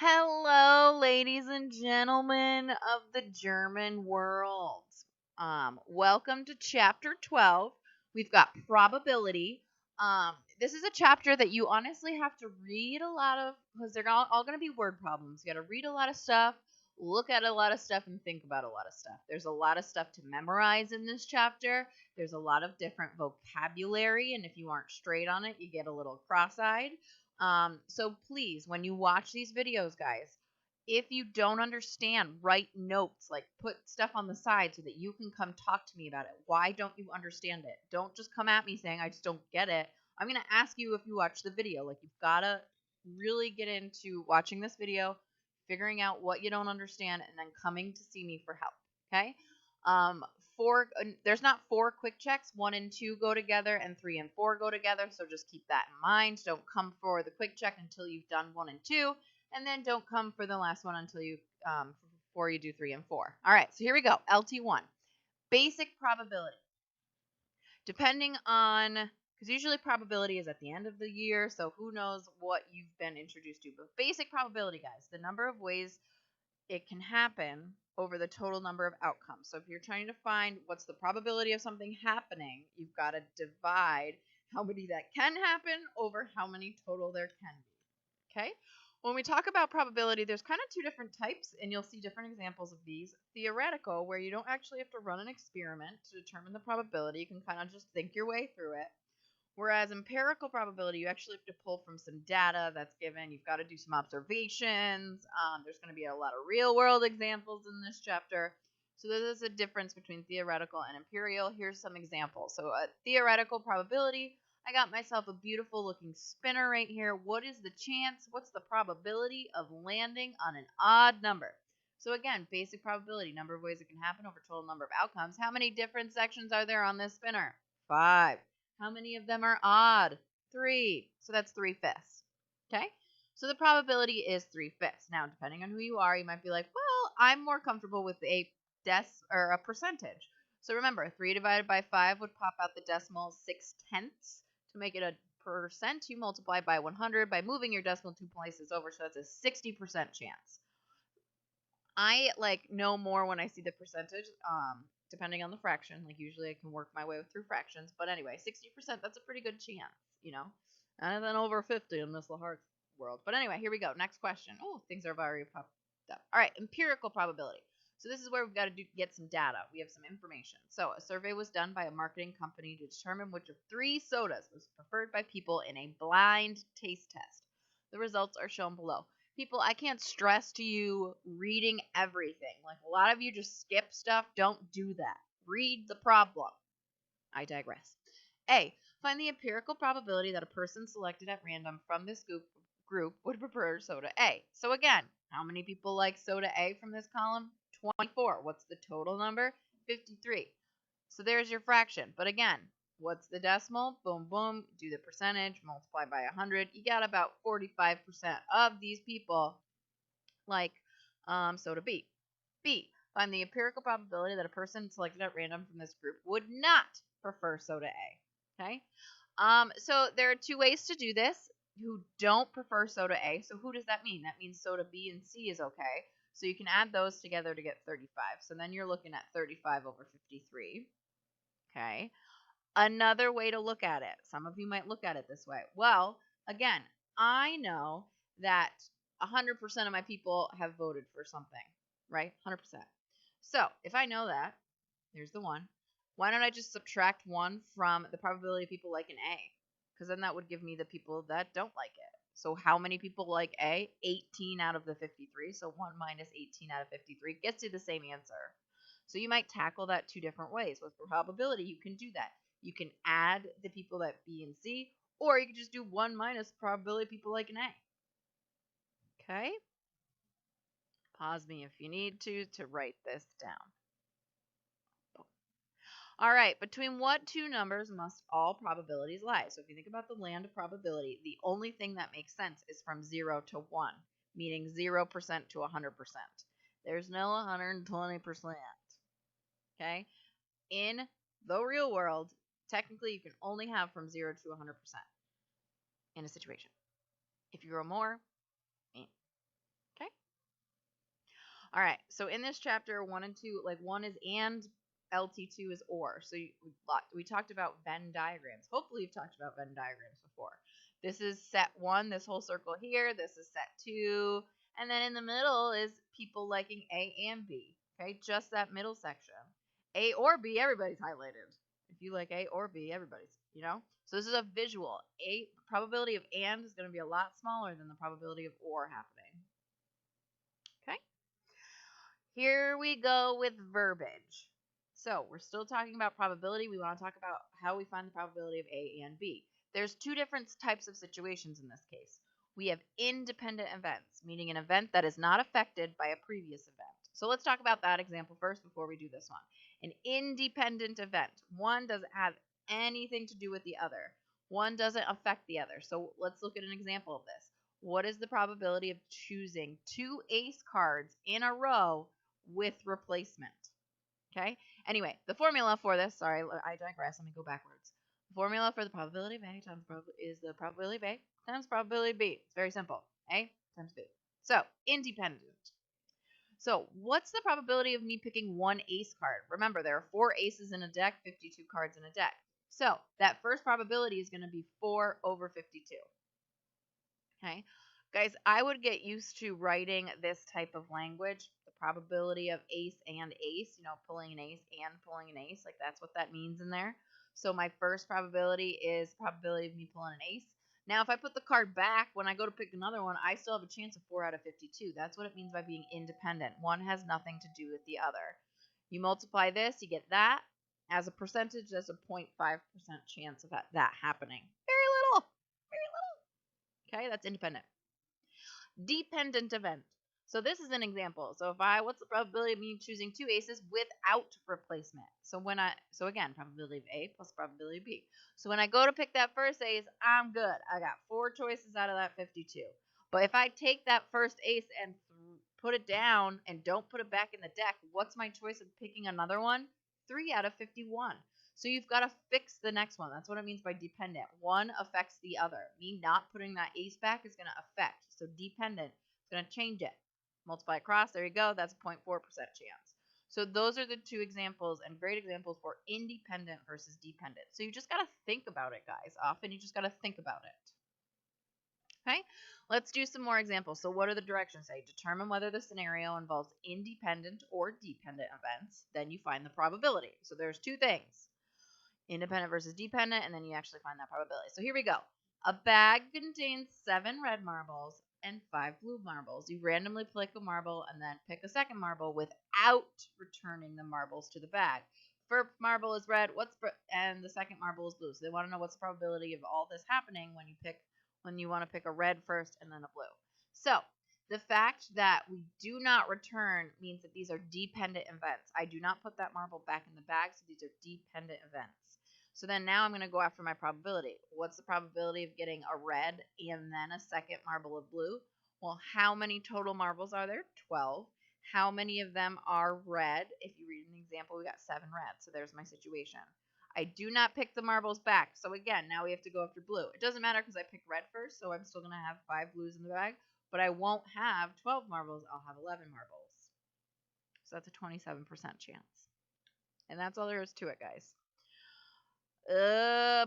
Hello, ladies and gentlemen of the German world. Welcome to chapter 12. We've got probability. This is a chapter that you honestly have to read a lot of because they're all going to be word problems. You got to read a lot of stuff, look at a lot of stuff, and think about a lot of stuff. There's a lot of stuff to memorize in this chapter. There's a lot of different vocabulary, and if you aren't straight on it, you get a little cross-eyed. So please, when you watch these videos, guys, if you don't understand, write notes, like put stuff on the side so that you can come talk to me about it. Why don't you understand it? Don't just come at me saying, I just don't get it. I'm going to ask you if you watch the video. Like, you've got to really get into watching this video, figuring out what you don't understand, and then coming to see me for help. Okay? There's not 4 quick checks. 1 and 2 go together, and 3 and 4 go together. So just keep that in mind. Don't come for the quick check until you've done 1 and 2, and then don't come for the last one until you before you do 3 and 4. All right. So here we go. LT1, basic probability. Depending on, because usually probability is at the end of the year, so who knows what you've been introduced to. But basic probability, guys, the number of ways it can happen over the total number of outcomes. So if you're trying to find what's the probability of something happening, you've got to divide how many that can happen over how many total there can be. Okay? When we talk about probability, there's kind of 2 different types, and you'll see different examples of these. Theoretical, where you don't actually have to run an experiment to determine the probability. You can kind of just think your way through it. Whereas empirical probability, you actually have to pull from some data that's given. You've got to do some observations. There's going to be a lot of real-world examples in this chapter. So there's a difference between theoretical and empirical. Here's some examples. So a theoretical probability, I got myself a beautiful-looking spinner right here. What is the chance? What's the probability of landing on an odd number? So again, basic probability, number of ways it can happen over total number of outcomes. How many different sections are there on this spinner? 5. How many of them are odd? 3. So that's 3/5. Okay? So the probability is 3/5. Now, depending on who you are, you might be like, well, I'm more comfortable with a or a percentage. So remember, 3 divided by 5 would pop out the decimal 6/10. To make it a percent, you multiply by 100 by moving your decimal 2 places over, so that's a 60% chance. I know more when I see the percentage, depending on the fraction. Like, usually I can work my way through fractions, but anyway, 60%, that's a pretty good chance, and then over 50 in Miss Lahart's world. But anyway, here we go. Next question. Oh, things are already popped up. All right, empirical probability. So this is where we've got to get some data. We have some information. So a survey was done by a marketing company to determine which of 3 sodas was preferred by people in a blind taste test. The results are shown below. People, I can't stress to you reading everything. Like, a lot of you just skip stuff. Don't do that. Read the problem. I digress. A. Find the empirical probability that a person selected at random from this group would prefer soda A. So again, how many people like soda A from this column? 24. What's the total number? 53. So there's your fraction. But again, what's the decimal? Boom, boom. Do the percentage. Multiply by 100. You got about 45% of these people like soda B. B. Find the empirical probability that a person selected at random from this group would not prefer soda A. Okay? So there are 2 ways to do this. Who don't prefer soda A. So who does that mean? That means soda B and C is okay. So you can add those together to get 35. So then you're looking at 35 over 53. Okay. Another way to look at it. Some of you might look at it this way. Well, again, I know that 100% of my people have voted for something, right? 100%. So if I know that, here's the 1. Why don't I just subtract 1 from the probability of people like an A? Because then that would give me the people that don't like it. So how many people like A? 18 out of the 53. So 1 minus 18 out of 53 gets you the same answer. So you might tackle that 2 different ways. With probability, you can do that. You can add the people that B and C, or you can just do 1 minus probability of people like an A. Okay? Pause me if you need to write this down. All right, between what 2 numbers must all probabilities lie? So if you think about the land of probability, the only thing that makes sense is from 0 to 1, meaning 0% to 100%. There's no 120%. Okay? In the real world, technically you can only have from 0 to 100% in a situation. If you roll more, All right. So in this chapter, 1 and 2, like 1 is and, LT2 is or. So we talked about Venn diagrams. Hopefully you've talked about Venn diagrams before. This is set 1, this whole circle here. This is set 2. And then in the middle is people liking A and B. Okay, just that middle section. A or B, everybody's highlighted. If you like A or B, everybody's, So this is a visual. Probability of and is going to be a lot smaller than the probability of or happening. Okay? Here we go with verbiage. So we're still talking about probability. We want to talk about how we find the probability of A and B. There's two different types of situations in this case. We have independent events, meaning an event that is not affected by a previous event. So let's talk about that example first before we do this one. An independent event. One doesn't have anything to do with the other. One doesn't affect the other. So let's look at an example of this. What is the probability of choosing 2 ace cards in a row with replacement? Okay. Anyway, the formula for this, sorry, I digress. Let me go backwards. The formula for the probability of A times is the probability of A times probability of B. It's very simple. A times B. So, independent. So, what's the probability of me picking 1 ace card? Remember, there are 4 aces in a deck, 52 cards in a deck. So, that first probability is going to be 4 over 52. Okay. Guys, I would get used to writing this type of language, the probability of ace and ace, pulling an ace and pulling an ace, like that's what that means in there. So my first probability is probability of me pulling an ace. Now, if I put the card back, when I go to pick another one, I still have a chance of 4 out of 52. That's what it means by being independent. One has nothing to do with the other. You multiply this, you get that. As a percentage, there's a 0.5% chance of that happening. Very little. Very little. Okay, that's independent. Dependent event. So this is an example. So what's the probability of me choosing 2 aces without replacement? So again, probability of A plus probability of B. So when I go to pick that first ace, I'm good. I got 4 choices out of that 52. But if I take that first ace and put it down and don't put it back in the deck, what's my choice of picking another one? 3 out of 51. So you've got to fix the next one. That's what it means by dependent. One affects the other. Me not putting that ace back is going to affect. So dependent is going to change it. Multiply across. There you go. That's a 0.4% chance. So those are the two examples and great examples for independent versus dependent. So you just got to think about it, guys. Often you just got to think about it. Okay, let's do some more examples. So what do the directions say? Determine whether the scenario involves independent or dependent events. Then you find the probability. So there's two things. Independent versus dependent, and then you actually find that probability. So here we go. A bag contains 7 red marbles and 5 blue marbles. You randomly pick a marble and then pick a second marble without returning the marbles to the bag. First marble is red, and the second marble is blue. So they want to know what's the probability of all this happening when you want to pick a red first and then a blue. So the fact that we do not return means that these are dependent events. I do not put that marble back in the bag, so these are dependent events. So then now I'm going to go after my probability. What's the probability of getting a red and then a second marble of blue? Well, how many total marbles are there? 12. How many of them are red? If you read an example, we got 7 red. So there's my situation. I do not pick the marbles back. So again, now we have to go after blue. It doesn't matter because I picked red first, so I'm still going to have 5 blues in the bag. But I won't have 12 marbles. I'll have 11 marbles. So that's a 27% chance. And that's all there is to it, guys.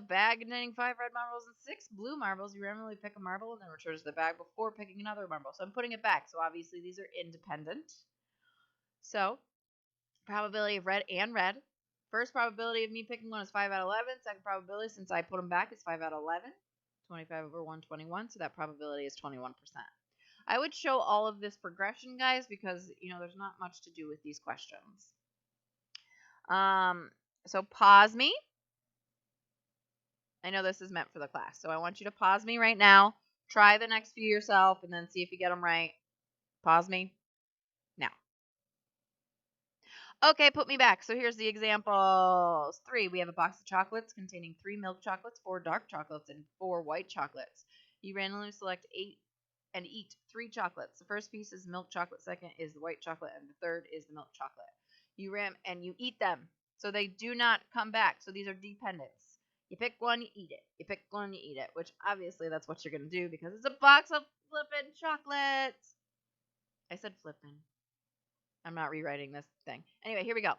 Bag containing 5 red marbles and 6 blue marbles. You randomly pick a marble and then return to the bag before picking another marble. So I'm putting it back. So obviously these are independent. So probability of red and red. First probability of me picking one is 5 out of 11. Second probability, since I put them back, is 5 out of 11. 25 over 121. So that probability is 21%. I would show all of this progression, guys, because, there's not much to do with these questions. So pause me. I know this is meant for the class, so I want you to pause me right now. Try the next few yourself, and then see if you get them right. Pause me now. Okay, put me back. So here's the examples. 3, we have a box of chocolates containing 3 milk chocolates, 4 dark chocolates, and 4 white chocolates. You randomly select 8 and eat 3 chocolates. The first piece is milk chocolate, second is the white chocolate, and the third is the milk chocolate. You eat them, so they do not come back. So these are dependents. You pick one, you eat it. You pick one, you eat it, which obviously that's what you're going to do because it's a box of flippin' chocolates. I said flippin'. I'm not rewriting this thing. Anyway, here we go.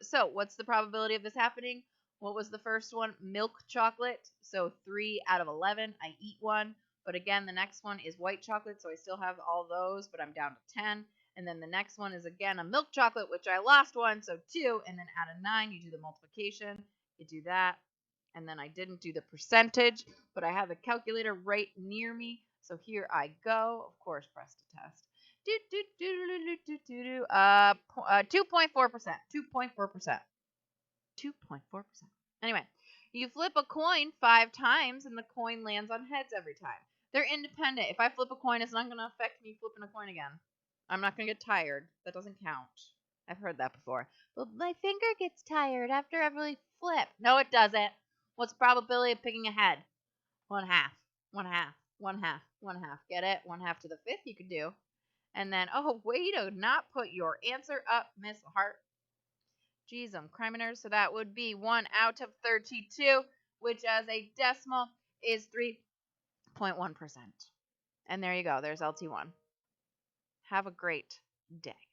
So what's the probability of this happening? What was the first one? Milk chocolate. So 3 out of 11. I eat one. But again, the next one is white chocolate. So I still have all those, but I'm down to 10. And then the next one is again a milk chocolate, which I lost one. So 2. And then out of 9, you do the multiplication. You do that. And then I didn't do the percentage, but I have a calculator right near me. So here I go. Of course, press to test. 2.4%. 2.4%. 2.4%. Anyway, you flip a coin 5 times and the coin lands on heads every time. They're independent. If I flip a coin, it's not going to affect me flipping a coin again. I'm not going to get tired. That doesn't count. I've heard that before. But my finger gets tired after every flip. No, it doesn't. What's the probability of picking a head? 1/2. 1/2. 1/2. 1/2. Get it? 1/2 to the 5th you could do. And then, oh, way to not put your answer up, Miss Hart. Geez, criminals. So that would be 1 out of 32, which as a decimal is 3.1%. And there you go. There's LT1. Have a great day.